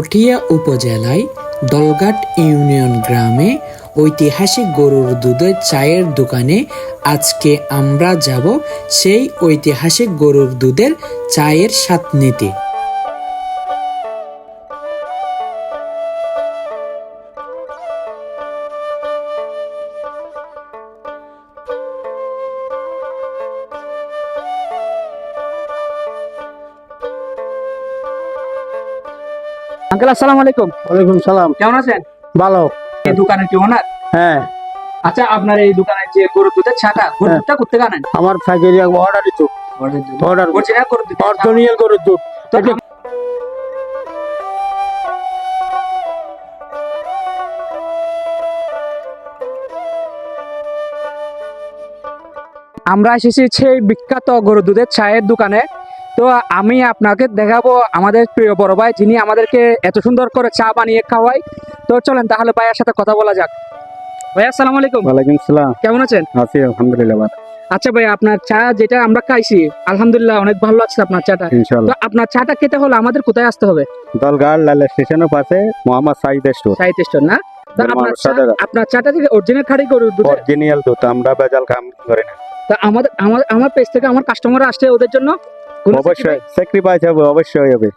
পটিয়া উপজেলায় দলঘাট ইউনিয়ন গ্রামে ঐতিহাসিক গরুর দুধের চায়ের দোকানে আজকে আমরা যাব সেই ঐতিহাসিক গরুর দুধের চায়ের স্বাদ নিতে। আঙ্কেল আসসালামু আলাইকুম। ওয়ালাইকুম সালাম। কেমন আছেন? ভালো। এই দোকানের কি ওনার? হ্যাঁ। আচ্ছা, আপনার এই দোকানের যে গরুর দুধের চাটা, গরুর দুধটা করতে আনেন? আমার ফ্যাক্টরি অর্ডার দিত। অর্ডার অরিজিনাল গরুর দুধ, অরিজিনাল গরুর দুধ। তো আমরা এসেছি সেই বিখ্যাত গরুর দুধের চায়ের দোকানে। তো আমি আপনাকে দেখাবো আমাদের প্রিয় বড় ভাই, যিনি আমাদেরকে এত সুন্দর করে চা বানিয়ে খাওয়ায়। তো চলেন তাহলে ভাইয়ের সাথে কথা বলা যাক। ভাই আসসালামু আলাইকুম। ওয়ালাইকুম সালাম। কেমন আছেন? আছি আলহামদুলিল্লাহ ভালো। আচ্ছা ভাই, আপনার চা যেটা আমরা খাইছি আলহামদুলিল্লাহ অনেক ভালো লাগছে আপনার চাটা। তো ইনশাআল্লাহ। আপনার চাটা খেতে হলে আমাদের কোথায় আসতে হবে? দলঘাট লাল স্টেশনের পাশে Mohammad Saeed store. Side store না? তো আপনার চাটা থেকে অরিজিনাল খাঁটি গরুর দুধ। অরিজিনাল দুধ, আমরা ভেজাল কাম করি না। তা আমার পেজ থেকে আমার কাস্টমার আসছে, ওদের জন্য অবশ্যই স্যাক্রিফাইস হবে, অবশ্যই হবে।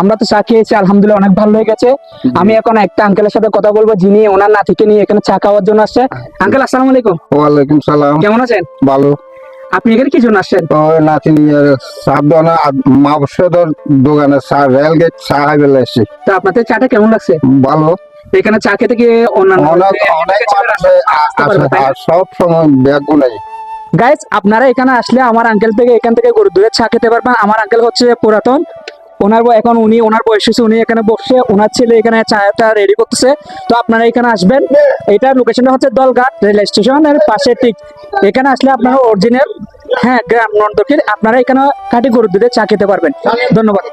আমরা তো চা খেয়েছি আলহামদুলিল্লাহ অনেক ভালো হয়ে গেছে। আমি এখন একটা আঙ্কেলের সাথে কথা বলবো, যিনি ওনার নাতিকে নিয়ে এখানে চা খাওয়ার জন্য আসছে। আঙ্কেল আসসালামু আলাইকুম। ওয়ালাইকুম সালাম। কেমন আছেন? ভালো। আপনি এখানে কি জন্য আসছেন? নাতি সাবধানে মাবসদর দোকানে চা রেলগেট চা খাইবে এসেছি। তো আপনাদের চাটা কেমন লাগছে? ভালো। এখানে চা খেতে গিয়ে অন্যান্য সব সময় ব্যাগ নাই। গাইস, আপনারা এখানে আসলে আমার আঙ্কেল থেকে এখান থেকে গরুর দুধের চা খেতে পারবেন। আমার আঙ্কেল হচ্ছে পুরাতন, এখন ওনার বয়স হয়েছে, উনি এখানে বসে ওনার ছেলে এখানে চাটা রেডি করতেছে। তো আপনারা এখানে আসবেন। এটার লোকেশনটা হচ্ছে দলঘাট রেল স্টেশনের পাশে। ঠিক এখানে আসলে আপনারা অরিজিনাল গ্রাম নন্দকির আপনারা এখানে খাঁটি গরুর দুধের চা খেতে পারবেন। ধন্যবাদ।